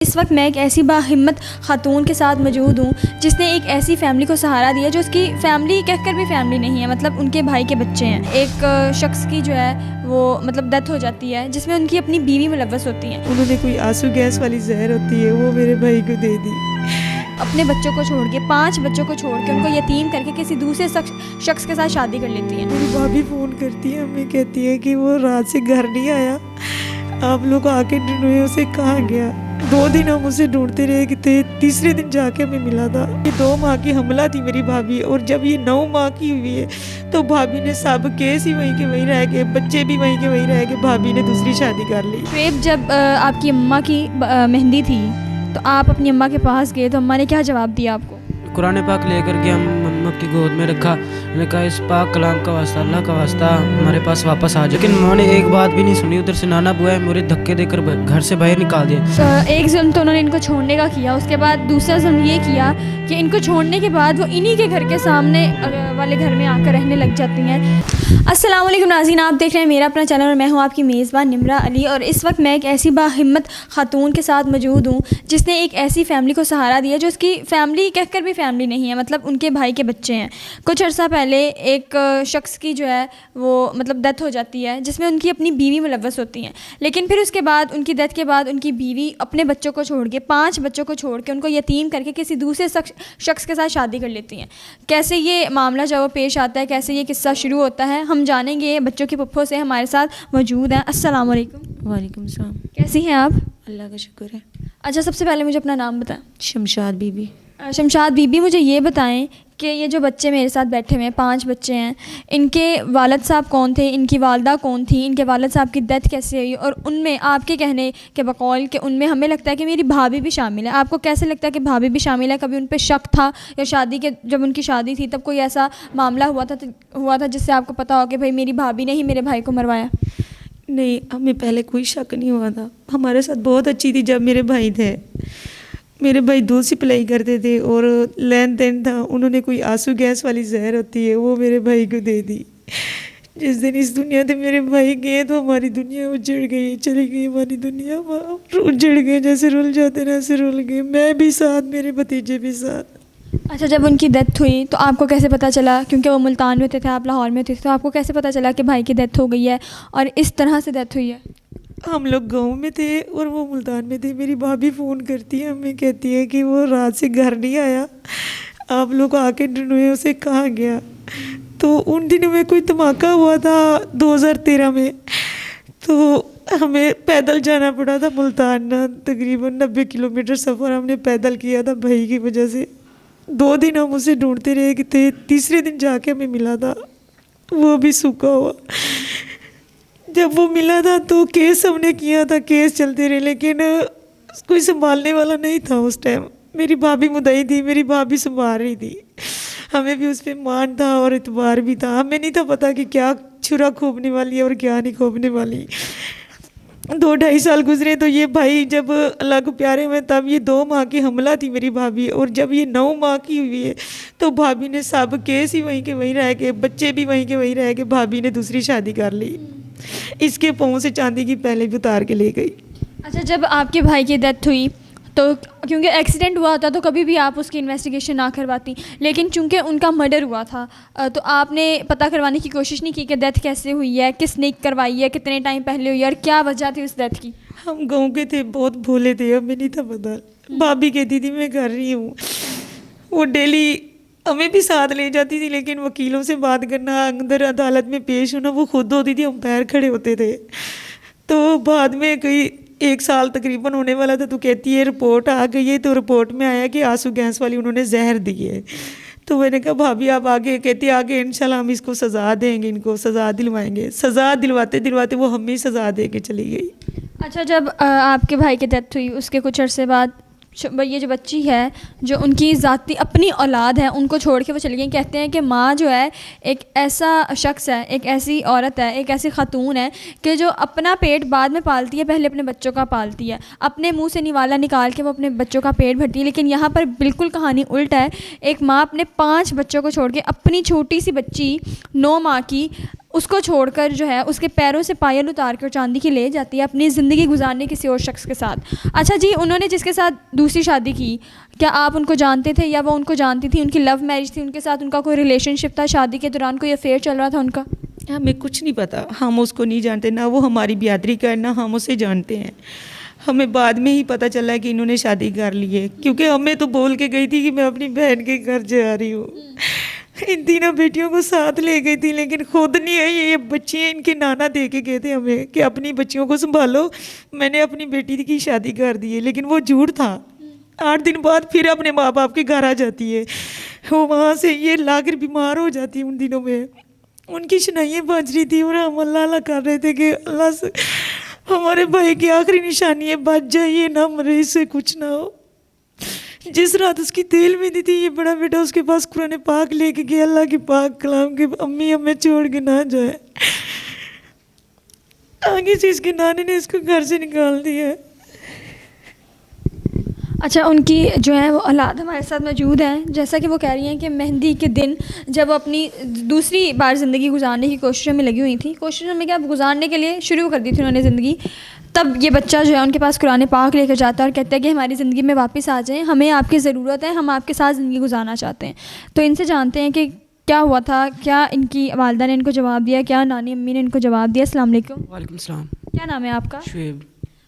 اس وقت میں ایک ایسی باہمت خاتون کے ساتھ موجود ہوں جس نے ایک ایسی فیملی کو سہارا دیا جو اس کی فیملی کہہ کر بھی فیملی نہیں ہے، مطلب ان کے بھائی کے بچے ہیں۔ ایک شخص کی جو ہے وہ مطلب ڈیتھ ہو جاتی ہے جس میں ان کی اپنی بیوی ملوث ہوتی ہیں۔ انہوں نے کوئی آنسو گیس والی زہر ہوتی ہے وہ میرے بھائی کو دے دی۔ اپنے بچوں کو چھوڑ کے 5 بچوں کو چھوڑ کے ان کو یتیم کر کے کسی دوسرے شخص کے ساتھ شادی کر لیتی ہیں۔ میری بھابھی فون کرتی ہے، ہمیں کہتی ہے کہ وہ رات سے گھر نہیں آیا، آپ لوگ آ کے ڈھونڈے، اسے کہاں گیا۔ 2 دن ہم اسے ڈھونڈتے رہے کہ تیسرے دن جا کے ہمیں ملا تھا۔ یہ 2 ماہ کی حاملہ تھی میری بھابھی، اور جب یہ 9 ماہ کی ہوئی ہے تو بھابھی نے سب کیس ہی وہیں کے وہیں رہ گئے، بچے بھی وہیں کے وہیں رہ گئے، بھابھی نے دوسری شادی کر لی۔ شعیب، جب آپ کی اماں کی مہندی تھی تو آپ اپنی اماں کے پاس گئے تو اماں نے کیا جواب دیا آپ کو؟ قرآن پاک لے کر کے ہم اماں کی گود میں رکھا، میں نے کہا اس پاک کلام کا واسطہ، اللہ کا واسطہ ہمارے پاس واپس آ جائے، لیکن انہوں نے ایک بات بھی نہیں سنی۔ ادھر سے نانا بوا ہے مجھے دھکے دے کر گھر سے باہر نکال دیا۔ ایک ظلم تو انہوں نے ان کو چھوڑنے کا کیا، اس کے بعد دوسرا ظلم یہ کیا کہ ان کو چھوڑنے کے بعد وہ انہی کے گھر کے سامنے والے گھر میں آ کر رہنے لگ جاتی ہیں۔ السلام علیکم ناظرین، آپ دیکھ رہے ہیں میرا اپنا چینل اور میں ہوں آپ کی میزبان نمرہ علی، اور اس وقت میں ایک ایسی باہمت خاتون کے ساتھ موجود ہوں جس نے ایک ایسی فیملی کو سہارا دیا جو اس کی فیملی کہہ کر بھی فیملی نہیں ہے، مطلب ان کے بھائی کے بچے ہیں۔ کچھ عرصہ پہلے ایک شخص کی جو ہے وہ مطلب ڈیتھ ہو جاتی ہے جس میں ان کی اپنی بیوی ملوث ہوتی ہیں، لیکن پھر اس کے بعد ان کی ڈیتھ کے بعد ان کی بیوی اپنے بچوں کو چھوڑ کے 5 بچوں کو چھوڑ کے ان کو یتیم کر کے کسی دوسرے شخص کے ساتھ شادی کر لیتی ہیں۔ کیسے یہ معاملہ جو پیش آتا ہے، کیسے یہ قصہ شروع ہوتا ہے، ہم جانیں گے بچوں کی پپھوں سے۔ ہمارے ساتھ موجود ہیں۔ السلام علیکم۔ وعلیکم السلام۔ کیسی ہیں آپ؟ اللہ کا شکر ہے۔ اچھا، سب سے پہلے مجھے اپنا نام بتائیں۔ شمشاد بی بی۔ شمشاد بی بی، مجھے یہ بتائیں کہ یہ جو بچے میرے ساتھ بیٹھے ہوئے ہیں، 5 بچے ہیں، ان کے والد صاحب کون تھے، ان کی والدہ کون تھی، ان کے والد صاحب کی ڈیتھ کیسے ہوئی، اور ان میں آپ کے کہنے کے بقول کہ ان میں ہمیں لگتا ہے کہ میری بھابھی بھی شامل ہے، آپ کو کیسے لگتا ہے کہ بھابھی بھی شامل ہے؟ کبھی ان پہ شک تھا یا شادی کے جب ان کی شادی تھی تب کوئی ایسا معاملہ ہوا تھا جس سے آپ کو پتا ہو کہ بھائی میری بھابھی نے ہی میرے بھائی کو مروایا؟ نہیں، ہمیں پہلے کوئی شک نہیں ہوا تھا، ہمارے ساتھ بہت اچھی تھی جب میرے بھائی تھے۔ میرے بھائی دودھ سپلائی کرتے تھے اور لین دین تھا، انہوں نے کوئی آنسو گیس والی زہر ہوتی ہے وہ میرے بھائی کو دے دی۔ جس دن اس دنیا سے میرے بھائی گئے تو ہماری دنیا اجڑ گئی، چلی گئی ہماری دنیا، اجڑ گئے، جیسے رل جاتے نا ایسے رل گئے، میں بھی ساتھ، میرے بھتیجے بھی ساتھ۔ اچھا، جب ان کی ڈیتھ ہوئی تو آپ کو کیسے پتہ چلا؟ کیونکہ وہ ملتان میں ہوتے تھے، آپ لاہور میں ہوتے تھے، تو آپ کو کیسے پتہ چلا کہ بھائی کی ڈیتھ ہو گئی ہے اور اس طرح سے ڈیتھ ہوئی ہے؟ ہم لوگ گاؤں میں تھے اور وہ ملتان میں تھے۔ میری بھابھی فون کرتی ہے، ہمیں کہتی ہے کہ وہ رات سے گھر نہیں آیا، آپ لوگ آ کے ڈھونڈے، اسے کہاں گیا۔ تو ان دنوں میں کوئی دھماکہ ہوا تھا 2013 میں، تو ہمیں پیدل جانا پڑا تھا ملتان، تقریباً 90 کلومیٹر سفر ہم نے پیدل کیا تھا بھائی کی وجہ سے۔ 2 دن ہم اسے ڈھونڈتے رہے کہ تیسرے دن جا کے ہمیں ملا تھا، وہ بھی سوکھا ہوا۔ جب وہ ملا تھا تو کیس ہم نے کیا تھا، کیس چلتے رہے، لیکن کوئی سنبھالنے والا نہیں تھا اس ٹائم۔ میری بھابھی مدعی تھی، میری بھابھی سنبھال رہی تھی، ہمیں بھی اس پہ مان تھا اور اعتبار بھی تھا، ہمیں نہیں تھا پتہ کہ کیا چھرا کھوپنے والی ہے اور کیا نہیں کھوپنے والی۔ 2-2.5 سال گزرے تو یہ بھائی جب اللہ کو پیارے ہوئے تب یہ 2 ماہ کی حاملہ تھی میری بھابھی، اور جب یہ 9 ماہ کی ہوئی ہے تو بھابھی نے سب کیس ہی وہیں کے وہیں رہ گئے، بچے بھی وہیں کے وہیں رہ گئے، بھابھی نے دوسری شادی کر لی، اس کے پاؤں سے چاندی کی پہلے بھی اتار کے لے گئی۔ اچھا، جب آپ کے بھائی کی ڈیتھ ہوئی تو کیونکہ ایکسیڈنٹ ہوا ہوتا تو کبھی بھی آپ اس کی انویسٹیگیشن نہ کرواتی، لیکن چونکہ ان کا مرڈر ہوا تھا تو آپ نے پتہ کروانے کی کوشش نہیں کی کہ ڈیتھ کیسے ہوئی ہے، کس نے کروائی ہے، کتنے ٹائم پہلے ہوئی ہے اور کیا وجہ تھی اس ڈیتھ کی؟ ہم گاؤں کے تھے، بہت بھولے تھے، ہمیں نہیں تھا پتہ۔ بھابھی کہتی تھی میں کر رہی ہوں، وہ ڈیلی ہمیں بھی ساتھ لے جاتی تھی، لیکن وکیلوں سے بات کرنا، اندر عدالت میں پیش ہونا وہ خود ہوتی تھی، ہم پیر کھڑے ہوتے تھے۔ تو بعد میں کوئی 1 سال تقریباً ہونے والا تھا تو کہتی ہے رپورٹ آ گئی ہے، تو رپورٹ میں آیا کہ آنسو گیس والی انہوں نے زہر دی ہے۔ تو میں نے کہا بھابھی آپ آگے، کہتی آگے انشاءاللہ ہم اس کو سزا دیں گے، ان کو سزا دلوائیں گے۔ سزا دلواتے دلواتے وہ ہمیں سزا دے کے چلی گئی۔ اچھا، جب آپ کے بھائی کی ڈیتھ ہوئی اس کے کچھ عرصے بعد یہ جو بچی ہے جو ان کی ذاتی اپنی اولاد ہے ان کو چھوڑ کے وہ چلی گئی، کہتے ہیں کہ ماں جو ہے ایک ایسا شخص ہے، ایک ایسی عورت ہے، ایک ایسی خاتون ہے کہ جو اپنا پیٹ بعد میں پالتی ہے، پہلے اپنے بچوں کا پالتی ہے، اپنے منہ سے نوالا نکال کے وہ اپنے بچوں کا پیٹ بھرتی ہے۔ لیکن یہاں پر بالکل کہانی الٹ ہے، ایک ماں اپنے 5 بچوں کو چھوڑ کے اپنی چھوٹی سی بچی 9 ماہ کی اس کو چھوڑ کر جو ہے اس کے پیروں سے پائل اتار کر چاندی کی لے جاتی ہے اپنی زندگی گزارنے کسی اور شخص کے ساتھ. اچھا جی, انہوں نے جس کے ساتھ دوسری شادی کی, کیا آپ ان کو جانتے تھے یا وہ ان کو جانتی تھی؟ ان کی لو میرج تھی, ان کے ساتھ ان کا کوئی ریلیشن شپ تھا, شادی کے دوران کوئی افیئر چل رہا تھا ان کا؟ ہمیں کچھ نہیں پتا, ہم اس کو نہیں جانتے, نہ وہ ہماری برادری کا ہے نہ ہم اسے جانتے ہیں. ہمیں بعد میں ہی پتہ چلا کہ انہوں نے شادی کر لی ہے, کیونکہ ہمیں تو بول کے گئی تھی کہ میں اپنی بہن کے گھر جا رہی ہوں. ان تینوں بیٹیوں کو ساتھ لے گئی تھی, لیکن خود نہیں آئی. یہ بچیاں ان کے نانا دے کے گئے تھے ہمیں کہ اپنی بچیوں کو سنبھالو, میں نے اپنی بیٹی کی شادی کر دی ہے, لیکن وہ جھوٹ تھا. 8 دن بعد پھر اپنے ماں باپ کے گھر آ جاتی ہے. وہ وہاں سے یہ لا کر بیمار ہو جاتی ہے. ان دنوں میں ان کی شنائیاں بج رہی تھی اور ہم اللہ کر رہے تھے کہ اللہ سے ہمارے بھائی کی آخری نشانی ہے, بچ جائیے نہ مرے, اس سے کچھ نہ ہو. جس رات اس کی تیل میں دی تھی, یہ بڑا بیٹا اس کے پاس قرآن پاک لے کے گیا, اللہ کے پاک کلام کے, امی ہمیں چھوڑ کے نہ جائے. آگے سے اس کے نانے نے اس کو گھر سے نکال دیا. اچھا, ان کی جو ہے وہ اولاد ہمارے ساتھ موجود ہیں. جیسا کہ وہ کہہ رہی ہیں کہ مہندی کے دن جب وہ اپنی دوسری بار زندگی گزارنے کی کوششوں میں لگی ہوئی تھیں, کوششوں میں کیا گزارنے کے لیے شروع کر دی تھی انہوں نے زندگی, تب یہ بچہ جو ہے ان کے پاس قرآن پاک لے کر جاتا ہے اور کہتا ہے کہ ہماری زندگی میں واپس آ جائیں, ہمیں آپ کی ضرورت ہے, ہم آپ کے ساتھ زندگی گزارنا چاہتے ہیں. تو ان سے جانتے ہیں کہ کیا ہوا تھا, کیا ان کی والدہ نے ان کو جواب دیا, کیا نانی امی نے ان کو جواب دیا. السلام علیکم. وعلیکم السلام. کیا نام ہے آپ کا؟ شعیب.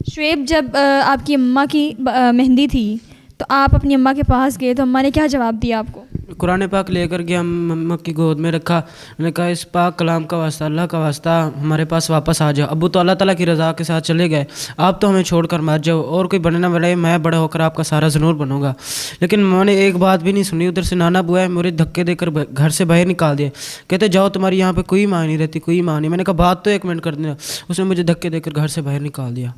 شعیب, جب آپ کی اماں کی مہندی تھی تو آپ اپنی اماں کے پاس گئے تو اماں نے کیا جواب دیا آپ کو؟ قرآن پاک لے کر گیا, اماں کی گود میں رکھا, میں نے کہا اس پاک کلام کا واسطہ, اللہ کا واسطہ ہمارے پاس واپس آ جاؤ. ابو تو اللہ تعالیٰ کی رضا کے ساتھ چلے گئے, آپ تو ہمیں چھوڑ کر مر جاؤ, اور کوئی بنے نہ بنے, میں بڑا ہو کر آپ کا سارا ضرور بنوں گا. لیکن میں نے ایک بات بھی نہیں سنی. ادھر سے نانا بوا ہے میرے دھکے دے کر گھر سے باہر نکال دیے, کہتے جاؤ تمہاری یہاں پہ کوئی ماں نہیں رہتی, کوئی ماں نہیں. میں نے کہا بات تو 1 منٹ کر دینا. اس نے مجھے دھکے دے کر گھر سے باہر نکال دیا.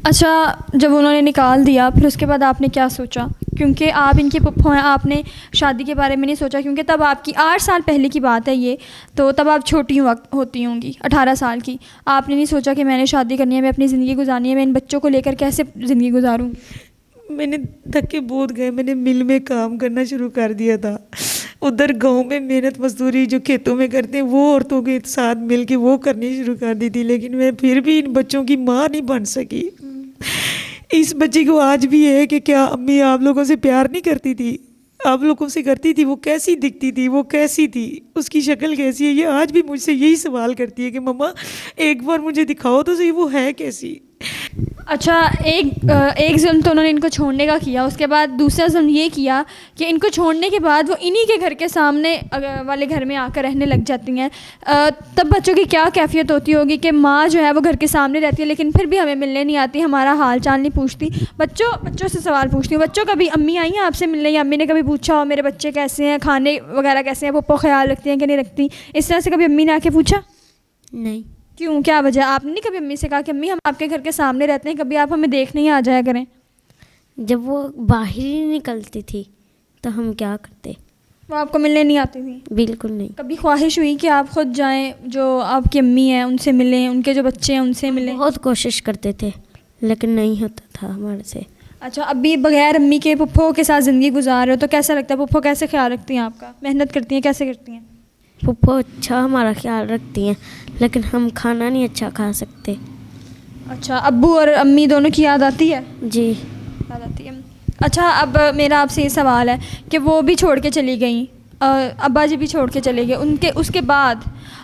اچھا, جب انہوں نے نکال دیا پھر اس کے بعد آپ نے کیا سوچا؟ کیونکہ آپ ان کے پپھو ہیں, آپ نے شادی کے بارے میں نہیں سوچا, کیونکہ تب آپ کی 8 سال پہلے کی بات ہے یہ, تو تب آپ چھوٹی ہوتی ہوں گی, 18 سال کی. آپ نے نہیں سوچا کہ میں نے شادی کرنی ہے, میں اپنی زندگی گزارنی ہے, میں ان بچوں کو لے کر کیسے زندگی گزاروں؟ میں نے دھکے بہت گئے. میں نے مل میں کام کرنا شروع کر دیا تھا. ادھر گاؤں میں محنت مزدوری جو کھیتوں میں کرتے ہیں وہ عورتوں کے ساتھ مل کے وہ کرنی شروع کر دی تھی, لیکن میں پھر بھی ان بچوں کی ماں نہیں بن سکی. اس بچی کو آج بھی ہے کہ کیا امی آپ لوگوں سے پیار نہیں کرتی تھی, آپ لوگوں سے کرتی تھی, وہ کیسی دکھتی تھی, وہ کیسی تھی, اس کی شکل کیسی ہے. یہ آج بھی مجھ سے یہی سوال کرتی ہے کہ مما ایک بار مجھے دکھاؤ تو صحیح وہ ہے کیسی. اچھا, ایک ظلم تو انہوں نے ان کو چھوڑنے کا کیا, اس کے بعد دوسرا ظلم یہ کیا کہ ان کو چھوڑنے کے بعد وہ انہی کے گھر کے سامنے والے گھر میں آ کر رہنے لگ جاتی ہیں. تب بچوں کی کیا کیفیت ہوتی ہوگی کہ ماں جو ہے وہ گھر کے سامنے رہتی ہے لیکن پھر بھی ہمیں ملنے نہیں آتی, ہمارا حال چال نہیں پوچھتی. بچوں سے سوال پوچھتی ہوں, بچوں کبھی امی آئی ہیں آپ سے ملنے, یا امی نے کبھی پوچھا ہو میرے بچے کیسے ہیں, کھانے وغیرہ کیسے ہیں, پپو خیال رکھتی ہیں کہ نہیں رکھتی, اس طرح سے کبھی امی نے آ کے پوچھا؟ نہیں. کیوں, کیا وجہ؟ آپ نے نہیں کبھی امی سے کہا کہ امی ہم آپ کے گھر کے سامنے رہتے ہیں, کبھی آپ ہمیں دیکھنے ہی آ جایا کریں؟ جب وہ باہر ہی نکلتی تھی تو ہم کیا کرتے؟ وہ آپ کو ملنے نہیں آتی تھی؟ بالکل نہیں. کبھی خواہش ہوئی کہ آپ خود جائیں, جو آپ کی امی ہیں ان سے ملیں, ان کے جو بچے ہیں ان سے ملیں؟ بہت کوشش کرتے تھے لیکن نہیں ہوتا تھا ہمارے سے. اچھا, ابھی بغیر امی کے پپھو کے ساتھ زندگی گزار رہے ہو تو کیسا لگتا ہے؟ پپھو کیسے خیال رکھتی ہیں آپ کا, محنت کرتی ہیں, کیسے کرتی ہیں؟ پھپھو اچھا ہمارا خیال رکھتی ہیں لیکن ہم کھانا نہیں اچھا کھا سکتے. اچھا, ابو اور امی دونوں کی یاد آتی ہے؟ جی یاد آتی ہے. اچھا, اب میرا آپ سے یہ سوال ہے کہ وہ بھی چھوڑ کے چلی گئیں, ابا جی بھی چھوڑ کے چلے گئے, اس کے بعد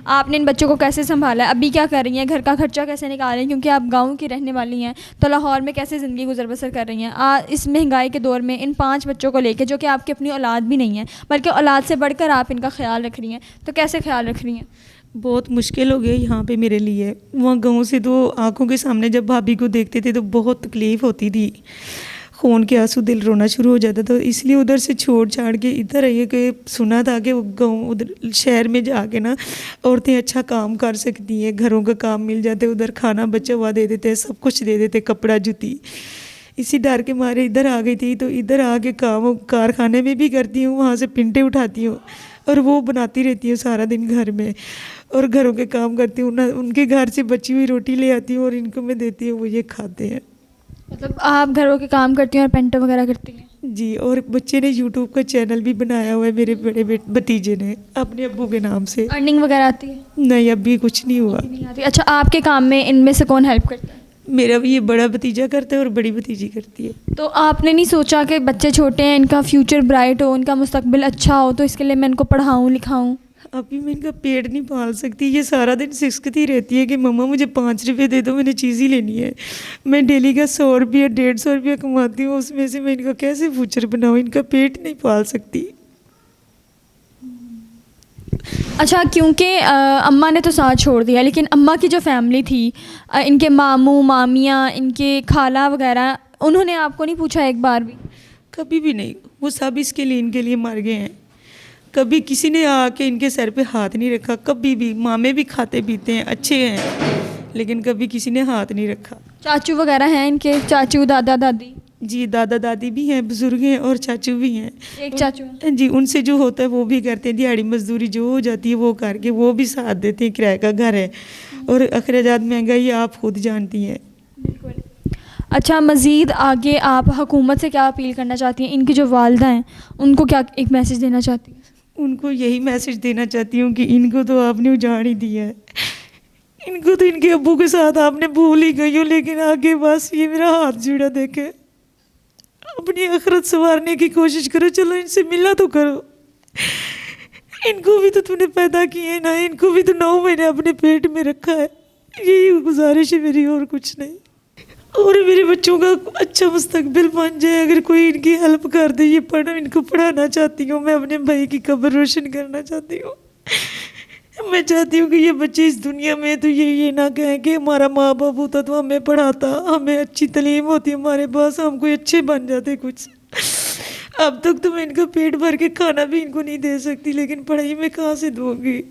آپ نے ان بچوں کو کیسے سنبھالا ہے؟ ابھی کیا کر رہی ہیں, گھر کا خرچہ کیسے نکال رہی ہیں, کیونکہ آپ گاؤں کی رہنے والی ہیں, تو لاہور میں کیسے زندگی گزر بسر کر رہی ہیں اس مہنگائی کے دور میں ان 5 بچوں کو لے کے, جو کہ آپ کی اپنی اولاد بھی نہیں ہے بلکہ اولاد سے بڑھ کر آپ ان کا خیال رکھ رہی ہیں, تو کیسے خیال رکھ رہی ہیں؟ بہت مشکل ہو گیا یہاں پہ میرے لیے. وہاں گاؤں سے تو آنکھوں کے سامنے جب بھابھی کو دیکھتے تھے تو بہت تکلیف ہوتی تھی, خون کے آنسو, دل رونا شروع ہو جاتا تھا. اس لیے ادھر سے چھوڑ چھاڑ کے ادھر آئیے کہ سنا تھا کہ گاؤں ادھر شہر میں جا کے نا عورتیں اچھا کام کر سکتی ہیں, گھروں کا کام مل جاتے, ادھر کھانا بچہ ہوا دے دیتے, سب کچھ دے دیتے, کپڑا جوتی. اسی ڈر کے مارے ادھر آ گئی تھی. تو ادھر آ کے کام کارخانے میں بھی کرتی ہوں, وہاں سے پنٹیں اٹھاتی ہوں اور وہ بناتی رہتی ہوں سارا دن گھر میں, اور گھروں کے کام کرتی ہوں. ان کے گھر سے بچی ہوئی روٹی لے آتی ہوں اور ان کو میں دیتی ہوں, وہ یہ کھاتے ہیں. مطلب آپ گھروں کے کام کرتی ہیں اور پینٹوں وغیرہ کرتی ہیں؟ جی، اور بچے نے یوٹیوب کا چینل بھی بنایا ہوا ہے میرے بڑے بھتیجے نے اپنے ابو کے نام سے. ارننگ وغیرہ آتی ہے؟ نہیں، ابھی کچھ نہیں ہوا. نہیں آتی. اچھا، آپ کے کام میں ان میں سے کون ہیلپ کرتا ہے؟ میرا بھی یہ بڑا بھتیجا کرتا ہے اور بڑی بھتیجی کرتی ہے. تو آپ نے نہیں سوچا کہ بچے چھوٹے ہیں، ان کا فیوچر برائٹ ہو، ان کا مستقبل اچھا ہو، تو اس کے لیے میں ان کو پڑھاؤں لکھاؤں؟ ابھی میں ان کا پیٹ نہیں پال سکتی. یہ سارا دن سسکتی رہتی ہے کہ مما مجھے 5 روپے دے دو، میں نے چیز ہی لینی ہے. میں ڈیلی کا 100 روپیہ 150 روپیہ کماتی ہوں، اس میں سے میں ان کا کیسے فیوچر بناؤں؟ ان کا پیٹ نہیں پال سکتی. اچھا، کیونکہ اماں نے تو ساتھ چھوڑ دیا، لیکن اماں کی جو فیملی تھی، ان کے ماموں مامیاں، ان کے خالہ وغیرہ، انہوں نے آپ کو نہیں پوچھا ایک بار بھی؟ کبھی بھی نہیں. وہ سب اس کے لیے ان کے لیے مر گئے ہیں. کبھی کسی نے آ کے ان کے سر پہ ہاتھ نہیں رکھا. کبھی بھی. مامے بھی کھاتے پیتے ہیں، اچھے ہیں، لیکن کبھی کسی نے ہاتھ نہیں رکھا. چاچو وغیرہ ہیں ان کے؟ چاچو، دادا دادی؟ جی، دادا دادی بھی ہیں، بزرگ ہیں، اور چاچو بھی ہیں. ایک چاچو ہیں؟ جی، ان سے جو ہوتا ہے وہ بھی کرتے ہیں. دیہڑی مزدوری جو ہو جاتی ہے وہ کر کے وہ بھی ساتھ دیتے ہیں. کرایہ کا گھر ہے اور اخراجات مہنگائی آپ خود جانتی ہیں. بالکل. اچھا، مزید آگے آپ حکومت سے کیا اپیل کرنا چاہتی ہیں؟ ان کی جو والدہ ہیں ان کو کیا ایک میسج دینا چاہتی ہیں؟ ان کو یہی میسج دینا چاہتی ہوں کہ ان کو تو آپ نے اجاڑ ہی دیا ہے. ان کو تو ان کے ابو کے ساتھ آپ نے بھول ہی گئی ہو، لیکن آگے بس یہ میرا ہاتھ جڑا دیکھے. اپنی آخرت سنوارنے کی کوشش کرو. چلو ان سے ملا تو کرو. ان کو بھی تو تم نے پیدا کیے ہیں نا. ان کو بھی تو 9 مہینے اپنے پیٹ میں رکھا ہے. یہی گزارش ہے میری، اور کچھ نہیں. اور میرے بچوں کا اچھا مستقبل بن جائے. اگر کوئی ان کی ہیلپ کر دے. یہ ان کو پڑھانا چاہتی ہوں. میں اپنے بھائی کی قبر روشن کرنا چاہتی ہوں. میں چاہتی ہوں کہ یہ بچے اس دنیا میں تو یہ نہ کہیں کہ ہمارا ماں باپ ہوتا تو ہمیں پڑھاتا، ہمیں اچھی تعلیم ہوتی ہمارے پاس، ہم کوئی اچھے بن جاتے کچھ. اب تک تو میں ان کا پیٹ بھر کے کھانا بھی ان کو نہیں دے سکتی، لیکن پڑھائی میں کہاں سے دوں گی؟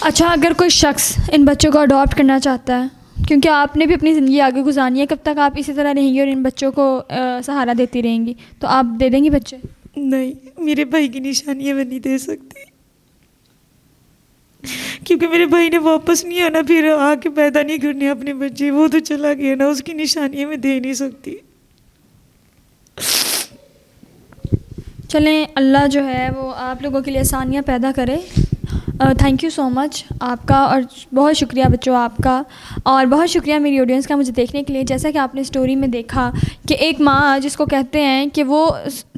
اچھا، اگر کوئی شخص ان بچوں کو اڈاپٹ کرنا چاہتا ہے، کیونکہ آپ نے بھی اپنی زندگی آگے گزارنی ہے، کب تک آپ اسی طرح رہیں گی اور ان بچوں کو سہارا دیتی رہیں گی؟ تو آپ دے دیں گی بچے؟ نہیں، میرے بھائی کی نشانیاں میں نہیں دے سکتی، کیونکہ میرے بھائی نے واپس نہیں آنا، پھر آ کے پیدا نہیں کرنے اپنے بچے. وہ تو چلا گیا نا، اس کی نشانیاں میں دے نہیں سکتی. چلیں، اللہ جو ہے وہ آپ لوگوں کے لیے آسانیاں پیدا کرے. تھینک یو سو مچ آپ کا، اور بہت شکریہ بچوں آپ کا، اور بہت شکریہ میری آڈینس کا مجھے دیکھنے کے لیے. جیسا کہ آپ نے اسٹوری میں دیکھا کہ ایک ماں جس کو کہتے ہیں کہ وہ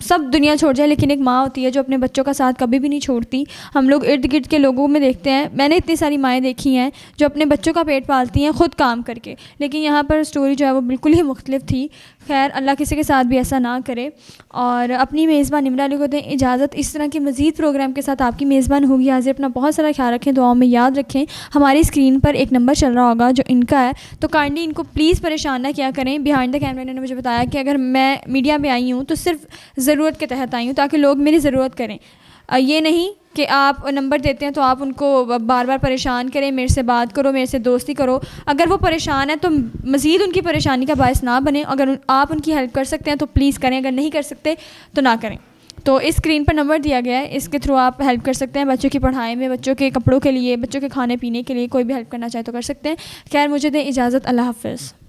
سب دنیا چھوڑ جائے، لیکن ایک ماں ہوتی ہے جو اپنے بچوں کا ساتھ کبھی بھی نہیں چھوڑتی. ہم لوگ ارد گرد کے لوگوں میں دیکھتے ہیں، میں نے اتنی ساری مائیں دیکھی ہیں جو اپنے بچوں کا پیٹ پالتی ہیں خود کام کر کے، لیکن یہاں پر اسٹوری جو ہے وہ بالکل ہی مختلف تھی. خیر، اللہ کسی کے ساتھ بھی ایسا نہ کرے. اور اپنی میزبان نمرہ علی کو دیں اجازت. اس طرح کے مزید پروگرام کے ساتھ آپ کی میزبان ہوگی حاضر. اپنا بہت سارا خیال رکھیں، دعاؤں میں یاد رکھیں. ہماری اسکرین پر ایک نمبر چل رہا ہوگا جو ان کا ہے، تو کائنڈلی ان کو پلیز پریشان نہ کیا کریں. بیہائنڈ دا کیمرہ انہوں نے مجھے بتایا کہ اگر میں میڈیا میں آئی ہوں تو صرف ضرورت کے تحت آئی ہوں، تاکہ لوگ میری ضرورت کریں. یہ نہیں کہ آپ نمبر دیتے ہیں تو آپ ان کو بار بار پریشان کریں، میرے سے بات کرو، میرے سے دوستی کرو. اگر وہ پریشان ہیں تو مزید ان کی پریشانی کا باعث نہ بنیں. اگر آپ ان کی ہیلپ کر سکتے ہیں تو پلیز کریں، اگر نہیں کر سکتے تو نہ کریں. تو اس اسکرین پر نمبر دیا گیا ہے، اس کے تھرو آپ ہیلپ کر سکتے ہیں. بچوں کی پڑھائی میں، بچوں کے کپڑوں کے لیے، بچوں کے کھانے پینے کے لیے، کوئی بھی ہیلپ کرنا چاہے تو کر سکتے ہیں. خیر، مجھے دیں اجازت. اللہ حافظ.